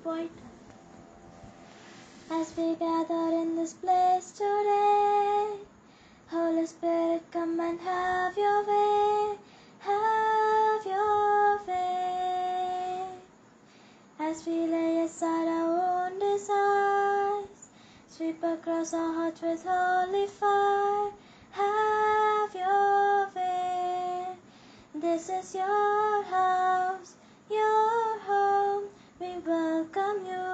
point. As we gather in this place today, Holy Spirit, come and have your way, have your way. As we lay aside our own desires, sweep across our hearts with holy fire, have your way. This is your house, your home. We welcome you,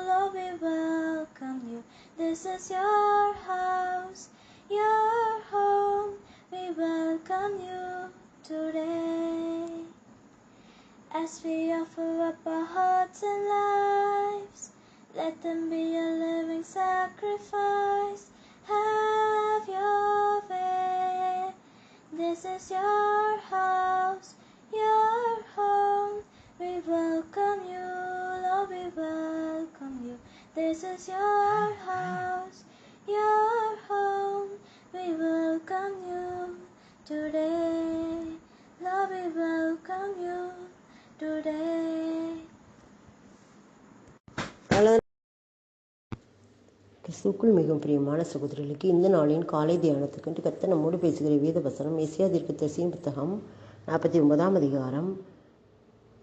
Lord, we welcome you. This is your house, your home. We welcome you today. As we offer up our hearts and lives, let them be a living sacrifice. Have your way. This is your house, your home. We welcome you, Lord, we welcome you. This is your house, your home. We welcome you today. Lord, we welcome you today. கிறிஸ்துவுக்குள் மிகவும் பிரியமான சகோதரிகளுக்கு இந்த நாளின் காலை தியானத்துக்கு கர்த்தர் நம்மோடு பேசுகிற வேத வசனம் எஸ்ஐயா தீர்க்கதரிசியின் புத்தகம் 49ஆம் அதிகாரம்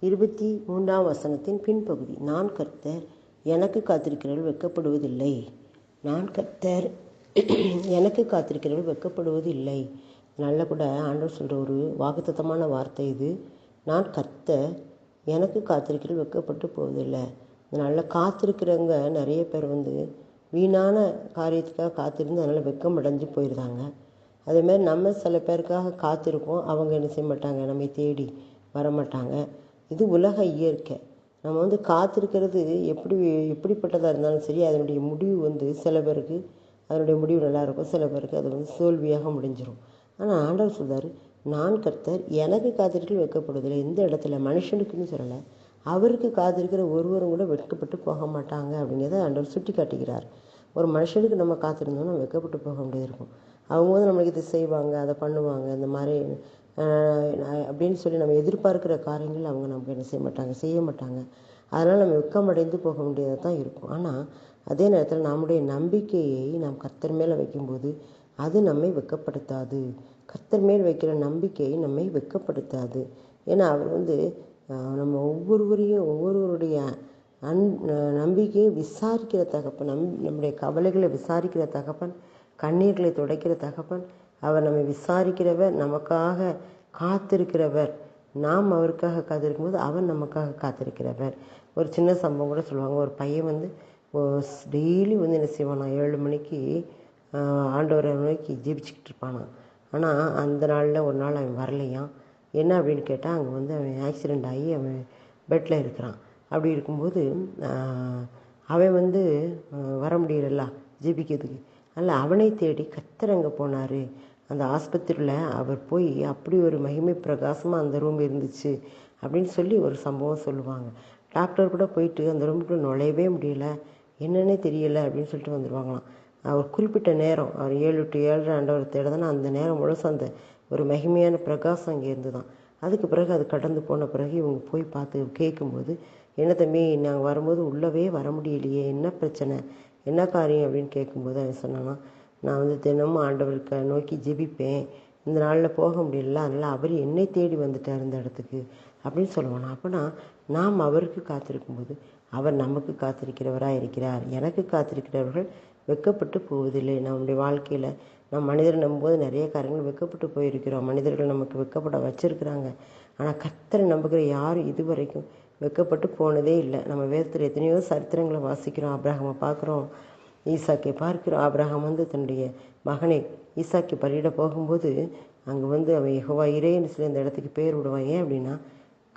23ஆம் வசனத்தின் பின்பகுதி. நான் கர்த்தர், எனக்கு காத்திருக்கிறவர்கள் வெட்கப்படுவதில்லை. நான் கர்த்தர், எனக்கு காத்திருக்கிறவர்கள் வெட்கப்படுவதில்லை. நல்ல கூட ஆண்டவர் சொல்கிற ஒரு வாக்குத்தத்தமான வார்த்தை இது. நான் கர்த்தர், எனக்கு காத்திருக்கிறவர்கள் வெட்கப்பட்டு போவதில்லை. இதனால் காத்திருக்கிறவங்க நிறைய பேர் வீணான காரியத்துக்காக காத்திருந்து அதனால் வெட்கம் அடைஞ்சு போயிடுறாங்க. அதேமாதிரி நம்ம சில பேருக்காக காத்திருப்போம், அவங்க என்ன செய்ய மாட்டாங்க, நம்மை தேடி வரமாட்டாங்க. இது உலக இயற்கை. நம்ம காத்திருக்கிறது எப்படிப்பட்டதாக இருந்தாலும் சரி, அதனுடைய முடிவு சில பேருக்கு அதனுடைய முடிவு நல்லாயிருக்கும், சில பேருக்கு அது தோல்வியாக முடிஞ்சிடும். ஆனால் ஆண்டவர் சொல்றாரு, நான் கர்த்தர், எனக்கு காத்திருக்கிறது வெட்கப்படுவதில்லை. எந்த இடத்துல மனுஷனுக்குன்னு சொல்லலை, அவருக்கு காத்திருக்கிற ஒருவரும் கூட வெட்கப்பட்டு போக மாட்டாங்க அப்படிங்கிறத ஆண்டவர் சுட்டி காட்டுகிறார். ஒரு மனுஷனுக்கு நம்ம காத்திருந்தோம்னா வெட்கப்பட்டு போக முடியாது இருக்கும். அவங்க நம்மளுக்கு இது செய்வாங்க, அதை பண்ணுவாங்க, இந்த மாதிரி அப்படின்னு சொல்லி நம்ம எதிர்பார்க்குற காரியங்கள் அவங்க நமக்கு என்ன செய்ய மாட்டாங்க. அதனால் நம்ம வெட்கமடைந்து போக முடியாத தான் இருக்கும். ஆனால் அதே நேரத்தில் நம்முடைய நம்பிக்கையை நாம் கர்த்தர் மேலே வைக்கும்போது அது நம்மை வெட்கப்படுத்தாது. கர்த்தர் மேல் வைக்கிற நம்பிக்கை நம்மை வெட்கப்படுத்தாது. ஏன்னா அவர் நம்ம ஒவ்வொருவருடைய நம்பிக்கையை விசாரிக்கிற தகப்பன், நம்முடைய கவலைகளை விசாரிக்கிற தகப்பன், கண்ணீர்களை துடைக்கிற தகப்பன். அவர் நம்மை விசாரிக்கிறவர், நமக்காக காத்திருக்கிறவர். நாம் அவருக்காக காத்திருக்கும்போது அவர் நமக்காக காத்திருக்கிறவர். ஒரு சின்ன சம்பவம் கூட சொல்லுவாங்க. ஒரு பையன் டெய்லி என்ன செய்வானா, 7 மணிக்கு ஆண்டவரை நோக்கி ஜெபிச்சுக்கிட்டு இருப்பானா. ஆனால் அந்த நாளில் ஒரு நாள் அவன் வரலையாம். என்ன அப்படின்னு கேட்டால், அங்கே அவன் ஆக்சிடெண்ட் ஆகி அவன் பெட்டில் இருக்கிறான். அப்படி இருக்கும்போது அவன் வர முடியல ஜெபிக்கிறதுக்கு. அதனால் அவனை தேடி கர்த்தர் அங்கே போனார். அந்த ஆஸ்பத்திரியில் அவர் போய் அப்படி ஒரு மகிமை பிரகாசமாக அந்த ரூம் இருந்துச்சு அப்படின்னு சொல்லி ஒரு சம்பவம் சொல்லுவாங்க. டாக்டர் கூட போயிட்டு அந்த ரூமுக்குள்ளே நுழையவே முடியலை, என்னன்னே தெரியலை அப்படின்னு சொல்லிட்டு வந்துடுவாங்களாம். அவர் குறிப்பிட்ட நேரம், அவர் 7 to 7:30 ஆண்டவர் தேடுதானே, அந்த நேரம் முழுசு அந்த ஒரு மகிமையான பிரகாசம் அங்கே இருந்து தான். அதுக்கு பிறகு அது கடந்து போன பிறகு இவங்க போய் பார்த்து கேட்கும்போது, என்ன தம்பி, நாங்கள் வரும்போது உள்ளவே வர முடியலையே, என்ன பிரச்சனை, என்ன காரியம் அப்படின்னு கேட்கும்போது அவன் சொன்னான்னா, நான் தினமும் ஆண்டவருக்கு நோக்கி ஜெபிப்பேன், இந்த நாளில் போக முடியல, அதனால் அவர் என்னை தேடி வந்துட்டார் இந்த இடத்துக்கு அப்படின்னு சொல்லுவானா. அப்போனா நாம் அவருக்கு காத்திருக்கும்போது அவர் நமக்கு காத்திருக்கிறவராக இருக்கிறார். எனக்கு காத்திருக்கிறவர்கள் வெட்கப்பட்டு போவதில்லை. நம்முடைய வாழ்க்கையில் நம்ம மனிதரை நம்பும்போது நிறைய காரியங்கள் வெட்கப்பட்டு போயிருக்கிறோம். மனிதர்கள் நமக்கு வெட்கப்பட வச்சுருக்கிறாங்க. ஆனால் கர்த்தரை நம்புகிற யாரும் இதுவரைக்கும் வெட்கப்பட்டு போனதே இல்லை. நம்ம வேதத்தில் எத்தனையோ சரித்திரங்களை வாசிக்கிறோம். ஆபிரகாமை பார்க்குறோம், ஈசாக்கை பார்க்கிறோம். ஆபிரகாம் தன்னுடைய மகனை ஈசாக்கை பலியிட போகும்போது அங்கே அவன் யெகோவா இரேன்னு சொல்லி அந்த இடத்துக்கு பேர் விடுவான். ஏன் அப்படின்னா,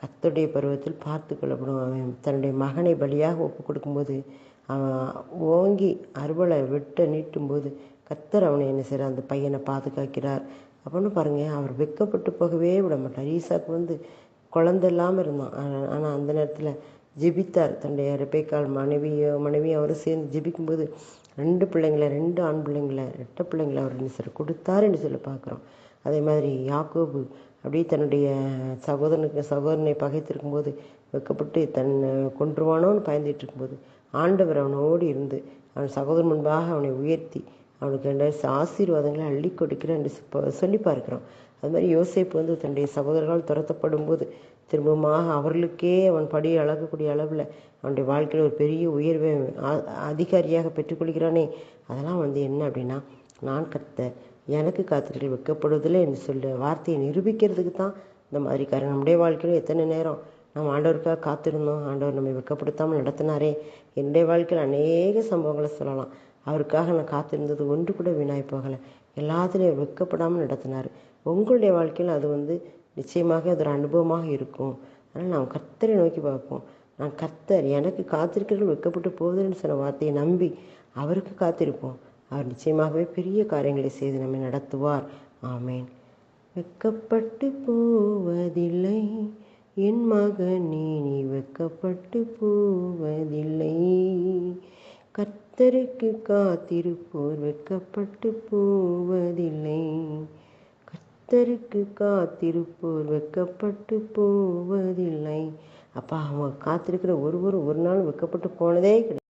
கர்த்தருடைய பருவத்தில் பார்த்து கொள்ளப்படும். அவன் தன்னுடைய மகனை பலியாக ஒப்பு கொடுக்கும்போது அவன் ஓங்கி அறுவலை நீட்டும்போது கர்த்தர் அவனை என்ன செய்கிறார், அந்த பையனை பாதுகாக்கிறார். அப்படின்னு பாருங்கள், அவர் வெட்கப்பட்டு போகவே விட மாட்டார். ஈசாக்கு குழந்தை இல்லாமல் இருந்தான். ஆனால் அந்த நேரத்தில் ஜெபித்தார். தன்னுடைய ரெபேக்காள் மனைவி அவரும் சேர்ந்து ஜெபிக்கும்போது 2 பிள்ளைங்களை, 2 ஆண் பிள்ளைங்களை, 2 பிள்ளைங்களை அவர் என்ன செய்ய கொடுத்தார் என்று சொல்லி பார்க்குறோம். அதே மாதிரி யாக்கோபு அப்படியே தன்னுடைய சகோதரனை பகைத்திருக்கும்போது வெட்கப்பட்டு தன்னை கொன்றுவானோன்னு பயந்துட்டு இருக்கும்போது ஆண்டவர் அவனோடு இருந்து அவன் சகோதரன் முன்பாக அவனை உயர்த்தி அவனுக்கு ஆசீர்வாதங்களை அள்ளி கொடுக்கிறேன் என்று சொல்லி பார்க்கிறோம். அது மாதிரி யோசேப்பு வந்து தன்னுடைய சகோதரர்களால் துரத்தப்படும் போது திரும்பமாக அவர்களுக்கே அவன் படி அளக்கக்கூடிய அளவில் அவனுடைய வாழ்க்கையில் ஒரு பெரிய உயர்வை அதிகாரியாக பெற்றுக்கொள்கிறானே. அதெல்லாம் வந்து என்ன அப்படின்னா, நான் கர்த்தர் எனக்கு காத்திருக்கிறேன் வெட்கப்படுவதில்லை என்று சொல்ல வார்த்தையை நிரூபிக்கிறதுக்கு தான் இந்த மாதிரி காரணம். நம்முடைய வாழ்க்கையில் எத்தனை நேரம் நம்ம ஆண்டவருக்காக காத்திருந்தோம், ஆண்டவர் நம்மை வெட்கப்படுத்தாமல் நடத்தினாரே. என்னுடைய வாழ்க்கையில் அநேக சம்பவங்களை சொல்லலாம். அவருக்காக நான் காத்திருந்தது ஒன்று கூட வீணாய் போகலை. எல்லாத்துலேயும் வெட்கப்படாமல் நடத்தினார். உங்களுடைய வாழ்க்கையில் அது வந்து நிச்சயமாக அது ஒரு அனுபவமாக இருக்கும். அதனால் நாம் கர்த்தரை நோக்கி பார்ப்போம். நான் கர்த்தர் எனக்கு காத்திருக்கிறவர்கள் வெட்கப்பட்டு போவதில்லைன்னு சொன்ன வார்த்தையை நம்பி அவருக்கு காத்திருப்போம். அவர் நிச்சயமாகவே பெரிய காரியங்களை செய்து நம்மை நடத்துவார். ஆமேன். வெட்கப்பட்டு போவதில்லை என் மகனே, நீ வெட்கப்பட்டு போவதில்லை. கர்த்தருக்கு காத்திருப்போர் வெட்கப்பட்டு போவதில்லை. கர்த்தருக்கு காத்திருப்போர் வெட்கப்பட்டு போவதில்லை. அப்பா, அவங்க காத்திருக்கிற ஒருவரும் ஒரு நாள் வெட்கப்பட்டு போனதே கிடையாது.